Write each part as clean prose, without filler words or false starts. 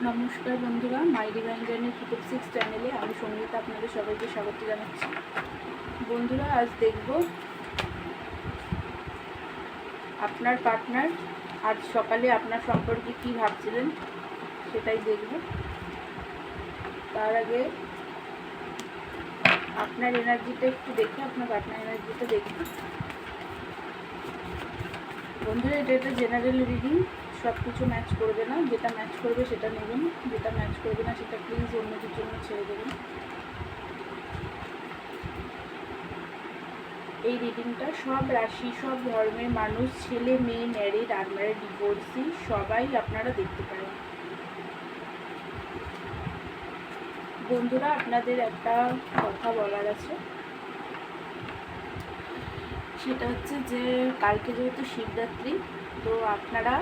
নমস্কার বন্ধুরা, মাই divine journey 366 চ্যানেলে আমি সঙ্গীতা আপনাদের সবাইকে স্বাগত জানাচ্ছি। বন্ধুরা, আজ দেখব আপনার পার্টনার আজ সকালে আপনার সম্পর্কে কি ভাবছিলেন, সেটাই দেখব। তার আগে আপনার এনার্জিটা একটু দেখে, আপনার পার্টনার এনার্জিটা দেখব। বন্ধুরা, এটা একটা জেনারেল রিডিং, সব কিছু ম্যাচ করবে না। যেটা ম্যাচ করবে সেটা নেবেন, যেটা ম্যাচ করবে না সেটা প্লিজ অন্যদের জন্য ছেড়ে দেবেন। এই রিডিংটা সব রাশি, সব ধর্মের মানুষ, ছেলে মেয়ে, ম্যারিড, আনম্যারিড, ডিভোর্সি সবাই আপনারা দেখতে পারেন। বন্ধুরা, আপনাদের একটা কথা বলার আছে, সেটা হচ্ছে যে কালকে যেহেতু শিবরাত্রি, তো আপনারা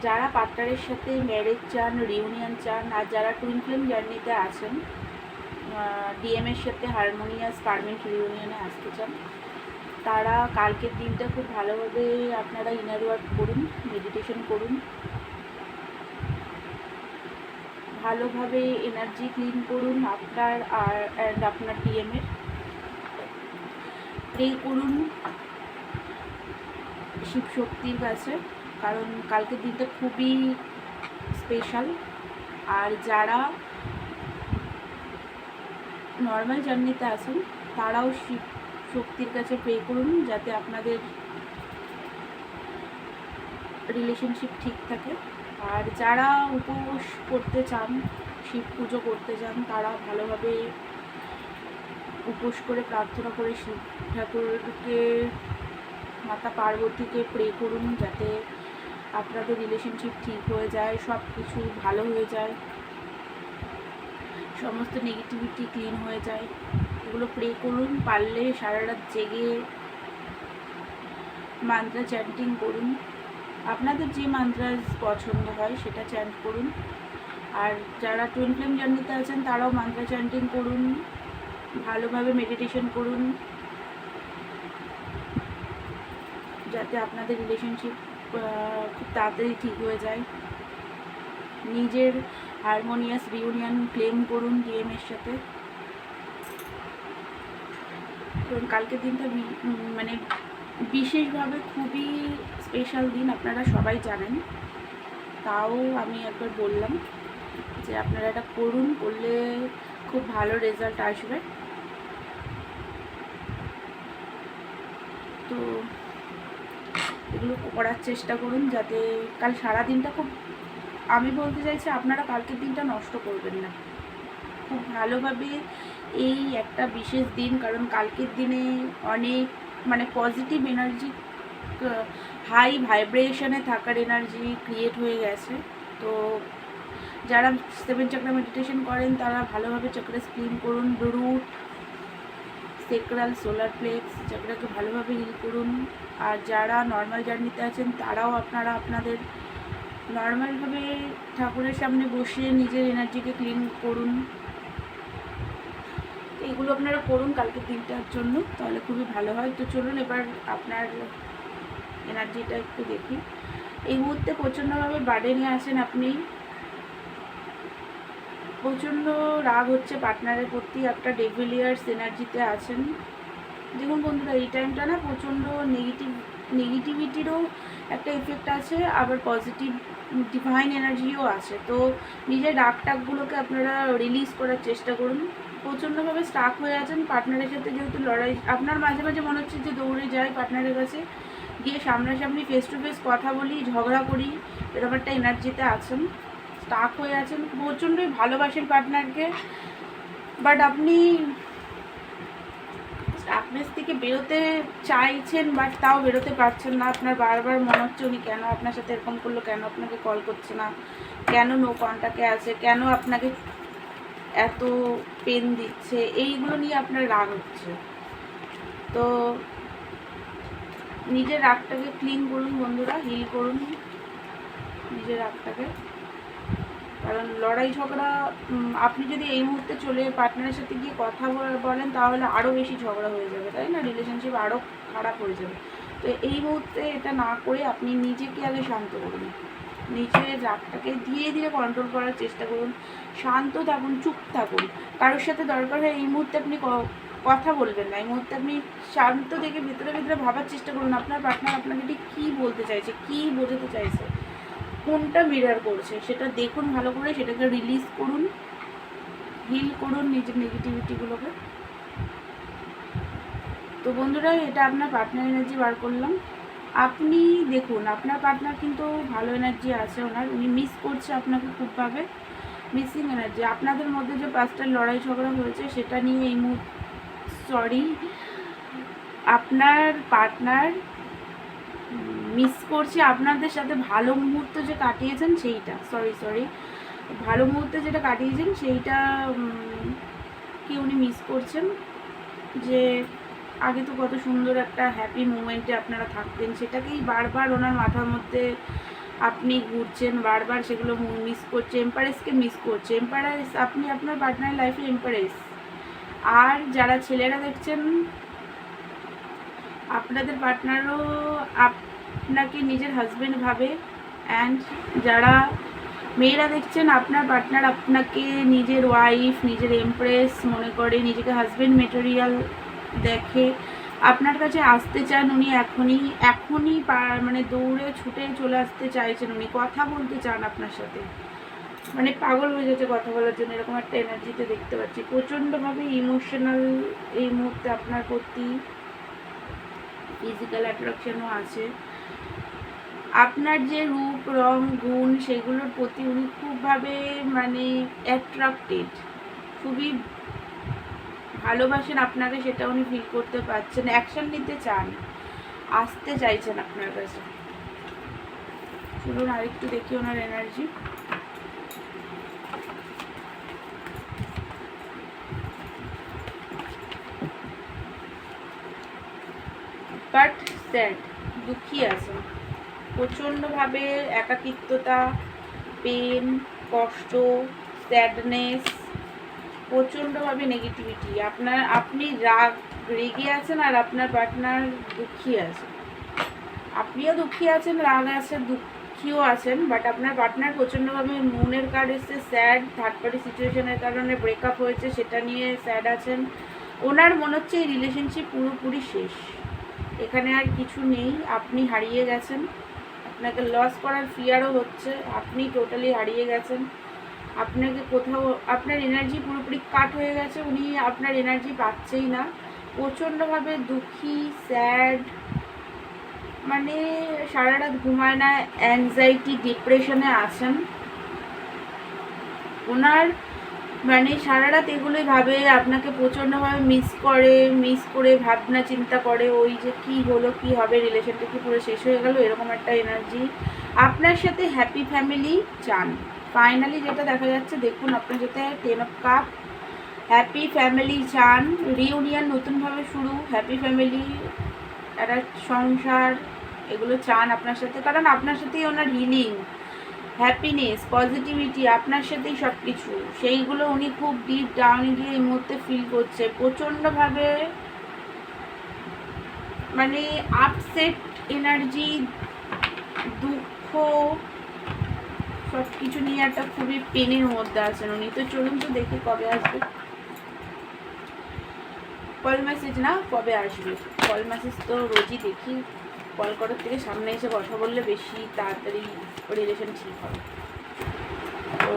যারা পার্টনারের সাথে ম্যারেজ চান, রিউনিয়ন চান, আর যারা টুইন ফ্লেম জার্নিতে আছেন, ডিএমের সাথে হারমোনিয়াস পারমানেন্ট রিউনিয়নে আসতে চান, তারা কালকের দিনটা খুব ভালোভাবে আপনারা ইনার ওয়ার্ক করুন, মেডিটেশন করুন, ভালোভাবে এনার্জি ক্লিন করুন আপনার আর আপনার ডিএমের। প্রে করুন শিব শক্তির কাছে, কারণ কালকের দিনটা খুবই স্পেশাল। আর যারা নর্মাল জার্নিতে আছেন তারাও শিব শক্তির কাছে প্রে করুন, যাতে আপনাদের রিলেশনশিপ ঠিক থাকে। আর যারা উপবাস করতে চান, শিব পুজো করতে চান, তারা ভালোভাবে উপোস করে প্রার্থনা করে শিব ঠাকুরকে, মাতা পার্বতীকে প্রে করুন, যাতে আপনাদের রিলেশনশিপ ঠিক হয়ে যায়, সব কিছু ভালো হয়ে যায়, সমস্ত নেগেটিভিটি ক্লিন হয়ে যায়। এগুলো প্রে করুন। পারলে সারা রাত জেগে মান্ত্রা চ্যান্টিং করুন, আপনাদের যে মান্ত্রা পছন্দ হয় সেটা চ্যান্ট করুন। আর যারা টুইন ফ্লেম জার্নিতে আছেন তারাও মান্ত্রা চ্যান্টিং করুন, ভালোভাবে মেডিটেশন করুন, যাতে আপনাদের রিলেশনশিপ খুব তাড়াতাড়ি ঠিক হয়ে যায়। নিজের হারমোনিয়াস রিউনিয়ন ক্লেম করুন ডিএমের সাথে। কারণ কালকের দিনটা মানে বিশেষভাবে খুবই স্পেশাল দিন, আপনারা সবাই জানেন। তাও আমি একবার বললাম যে আপনারা এটা করুন, করলে খুব ভালো রেজাল্ট আসবে। তো এগুলো করার চেষ্টা করুন, যাতে কাল সারা দিনটা খুব, আমি বলতে চাইছি আপনারা কালকের দিনটা নষ্ট করবেন না, খুব ভালোভাবে এই একটা বিশেষ দিন। কারণ কালকের দিনে অনেক মানে পজিটিভ এনার্জি, হাই ভাইব্রেশনে থাকার এনার্জি ক্রিয়েট হয়ে গেছে। তো যারা 7 চক্র মেডিটেশন করেন তারা ভালোভাবে চক্রাস ক্লিন করুন, রুট, সেক্রাল, সোলার প্লেক্স চক্রকে ভালোভাবে হিল করুন। আর যারা নর্মাল জার্নিতে আছেন তারাও আপনারা আপনাদের নর্মালভাবে ঠাকুরের সামনে বসে নিজের এনার্জিকে ক্লিন করুন। এগুলো আপনারা করুন কালকের দিনটার জন্য, তাহলে খুবই ভালো হয়। তো চলুন এবার আপনার এনার্জিটা একটু দেখি। এই মুহূর্তে প্রচণ্ডভাবে বার্ডেনে আছেন আপনি, প্রচণ্ড রাগ হচ্ছে পার্টনারের প্রতি, একটা ডেভিলিয়ার্স এনার্জিতে আছেন। দেখুন বন্ধুরা, এই টাইমটা না প্রচণ্ড নেগেটিভিটিরও একটা এফেক্ট আছে, আবার পজিটিভ ডিভাইন এনার্জিও আছে। তো নিজের রাগ টাগগুলোকে আপনারা রিলিজ করার চেষ্টা করুন। প্রচণ্ডভাবে স্টাক হয়ে আছেন পার্টনারের সাথে, যেহেতু লড়াই, আপনার মাঝে মাঝে মনে হচ্ছে যে দৌড়ে যাই পার্টনারের কাছে, গিয়ে সামনাসামনি ফেস টু ফেস কথা বলি, ঝগড়া করি, এরকম একটা এনার্জিতে আছেন। স্টাক হয়ে আছেন, প্রচণ্ডই ভালোবাসেন পার্টনারকে, বাট আপনি স্টাকনেস থেকে বেরোতে চাইছেন, বাট তাও বেরোতে পারছেন না। আপনার বারবার মনে হচ্ছে উনি কেন আপনার সাথে এরকম করলো, কেন আপনাকে কল করছে না, কেন নো কন্ট্যাক্টে আছে, কেন আপনাকে এত পেন দিচ্ছে, এইগুলো নিয়ে আপনার রাগ হচ্ছে। তো নিজের রাগটাকে ক্লিন করুন বন্ধুরা, হিল করুন নিজের রাগটাকে। কারণ লড়াই ঝগড়া, আপনি যদি এই মুহূর্তে চলে পার্টনারের সাথে গিয়ে কথা বলেন তাহলে আরও বেশি ঝগড়া হয়ে যাবে, তাই না? রিলেশনশিপ আরও খারাপ হয়ে যাবে। তো এই মুহূর্তে এটা না করে আপনি নিজেকে আগে শান্ত করুন, নিজের রাগটাকে ধীরে ধীরে কন্ট্রোল করার চেষ্টা করুন, শান্ত থাকুন, চুপ থাকুন। কারোর সাথে দরকার হয় এই মুহূর্তে আপনি কথা বলবেন না, এই মুহূর্তে আপনি শান্ত থেকে ভিতরে ভিতরে ভাবার চেষ্টা করুন আপনার পার্টনার আপনাকে ঠিক কী বলতে চাইছে, কী বোঝাতে চাইছে, কোনটা মিরার করছে সেটা দেখুন ভালো করে, সেটাকে রিলিজ করুন, হিল করুন নিজের নেগেটিভিটিগুলোকে। তো বন্ধুরা, এটা আপনার পার্টনার এনার্জি বার করলাম। আপনি দেখুন আপনার পার্টনার কিন্তু ভালো এনার্জি আছে ওনার, উনি মিস করছে আপনাকে খুবভাবে, মিসিং এনার্জি। আপনাদের মধ্যে যে পাঁচটার লড়াই ঝগড়া হয়েছে সেটা নিয়ে এই সরি, আপনার পার্টনার মিস করছে আপনাদের সাথে ভালো মুহূর্ত যে কাটিয়েছেন সেইটা, সরি ভালো মুহূর্তে যেটা কাটিয়েছেন সেইটা কি উনি মিস করছেন। যে আগে তো কত সুন্দর একটা হ্যাপি মুমেন্টে আপনারা থাকতেন, সেটাকেই বারবার ওনার মাথার মধ্যে আপনি ঘুরছেন, বারবার সেগুলো মিস করছে, এম্পারেসকে মিস করছে। এম্পারেস, আপনি আপনার পার্টনার লাইফে এম্পারেস। আর যারা ছেলেরা দেখছেন, আপনাদের পার্টনারও আপনাকে নিজের হাজব্যান্ড ভাবে। অ্যান্ড যারা মেয়েরা দেখছেন, আপনার পার্টনার আপনাকে নিজের ওয়াইফ, নিজের এমপ্রেস মনে করে, নিজেকে হাজব্যান্ড মেটেরিয়াল দেখে, আপনার কাছে আসতে চান উনি এখনই মানে দৌড়ে ছুটে চলে আসতে চাইছেন, উনি কথা বলতে চান আপনার সাথে, মানে পাগল হয়ে যাচ্ছে কথা বলার জন্য, এরকম একটা এনার্জিতে দেখতে পাচ্ছি। প্রচণ্ডভাবে ইমোশনাল এই মুহূর্তে আপনার প্রতি, ফিজিক্যাল অ্যাট্রাকশনও আছে। আপনার যে রূপ রং গুণ সেগুলোর প্রতি উনি খুবভাবে মানে অ্যাট্রাক্টেড, খুবই ভালোবাসেন আপনাকে, সেটা উনি ফিল করতে পারছেন, অ্যাকশন নিতে চান, আসতে চাইছেন আপনার কাছে। চলুন আরেকটু দেখি ওনার এনার্জি। বাট স্যাড, দুঃখী আছেন প্রচণ্ডভাবে, একাকিত্বতা, পেন, কষ্ট, স্যাডনেস, প্রচণ্ডভাবে নেগেটিভিটি। আপনি রেগে আছেন আর আপনার পার্টনার দুঃখী আছে, আপনিও দুঃখী আছেন, রাগ আছে, দুঃখীও আছেন, বাট আপনার পার্টনার প্রচণ্ডভাবে মনের কার্ড এসছে স্যাড, থার্ড পার্টি সিচুয়েশনের কারণে ব্রেকআপ হয়েছে সেটা নিয়ে স্যাড আছেন। ওনার মনে হচ্ছে এই রিলেশনশিপ পুরোপুরি শেষ, এখানে আর কিছু নেই, আপনি হারিয়ে গেছেন, আপনাকে লস করার ফিয়ারও হচ্ছে, আপনি টোটালি হারিয়ে গেছেন, আপনাকে কোথাও আপনার এনার্জি পুরোপুরি কাট হয়ে গেছে, উনি আপনার এনার্জি পাচ্ছেই না, প্রচণ্ডভাবে দুঃখী, স্যাড, মানে সারা রাত ঘুমায় না, অ্যাংজাইটি, ডিপ্রেশনে আছেন। ওনার মানে সারা রাত এগুলোই ভাবে, আপনাকে প্রচণ্ডভাবে মিস করে ভাবনা চিন্তা করে, ওই যে কি হলো, কি হবে, রিলেশনটা কি পুরো শেষ হয়ে গেল, এরকম একটা এনার্জি। আপনার সাথে হ্যাপি ফ্যামিলি চান, ফাইনালি যেটা দেখা যাচ্ছে, দেখুন আপনার সাথে 10 অফ কাপ, হ্যাপি ফ্যামিলি চান, রিউনিয়ন, নতুনভাবে শুরু, হ্যাপি ফ্যামিলি, একটা সংসার, এগুলো চান আপনার সাথে, কারণ আপনার সাথেই ওনার হিলিং, হ্যাপিনেস, পজিটিভিটি, আপনার সাথেই সব কিছু, সেইগুলো উনি খুব ডিপ ডাউনে গিয়ে এই মুহূর্তে ফিল করছে, প্রচণ্ডভাবে মানে আপসেট এনার্জি, দুঃখ, সব কিছু নিয়ে একটা খুবই পেনের মধ্যে আছেন উনি। তো চলুন তো দেখি কবে আসবে কল মেসেজ, না কবে আসবে কল মেসেজ, তো রোজই দেখি, কল করার থেকে সামনে এসে কথা বললে বেশি তাড়াতাড়ি রিলেশন ঠিক হবে। তো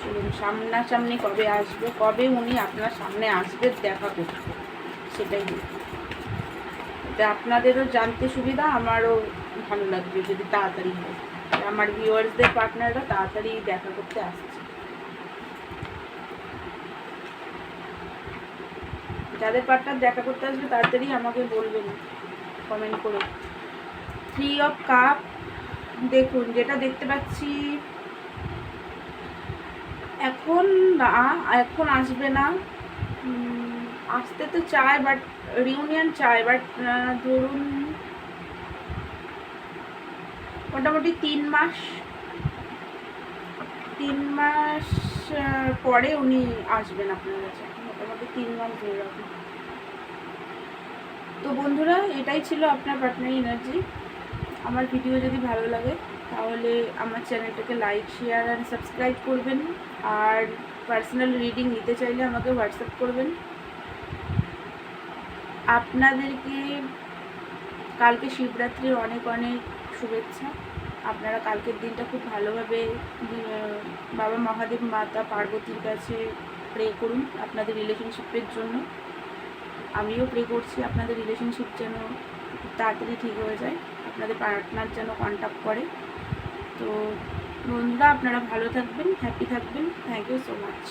চলুন সামনাসামনি কবে আসবে, কবে উনি আপনার সামনে আসবে দেখা করতে, সেটাই এটা আপনাদেরও জানতে সুবিধা, আমারও ভালো লাগবে যদি তাড়াতাড়ি হয়, আমার ভিউয়ার্সদের পার্টনাররা তাড়াতাড়ি দেখা করতে আসছে। যাদের পার্টনার দেখা করতে আসবে তাড়াতাড়ি আমাকে বলবেন কমেন্ট করে। 3 অফ কাপ, দেখুন যেটা দেখতে পাচ্ছি, এখন না, এখন আসবে না, আসতে তো চায় বাট রিউনিয়ন চায়, বাট ধরুন মোটামুটি 3 মাস পরে উনি আসবেন আপনার কাছে, মোটামুটি 3 মাস ধরে রাখুন। তো বন্ধুরা, এটাই ছিল আপনার পার্টনার এনার্জি। আমার ভিডিও যদি ভালো লাগে তাহলে আমার চ্যানেলটাকে লাইক, শেয়ার অ্যান্ড সাবস্ক্রাইব করবেন। আর পার্সোনাল রিডিং নিতে চাইলে আমাকে হোয়াটসঅ্যাপ করবেন। আপনাদেরকে কালকে শিবরাত্রির অনেক অনেক শুভেচ্ছা। আপনারা কালকের দিনটা খুব ভালোভাবে বাবা মহাদেব, মাতা পার্বতীর কাছে প্রে করুন আপনাদের রিলেশনশিপের জন্য। আমিও প্রে করছি আপনাদের রিলেশনশিপ যেন খুব তাড়াতাড়ি ঠিক হয়ে যায়, আপনাদের পার্টনার যেন কন্ট্যাক্ট করে। তো বন্ধুরা, আপনারা ভালো থাকবেন, হ্যাপি থাকবেন। Thank you so much.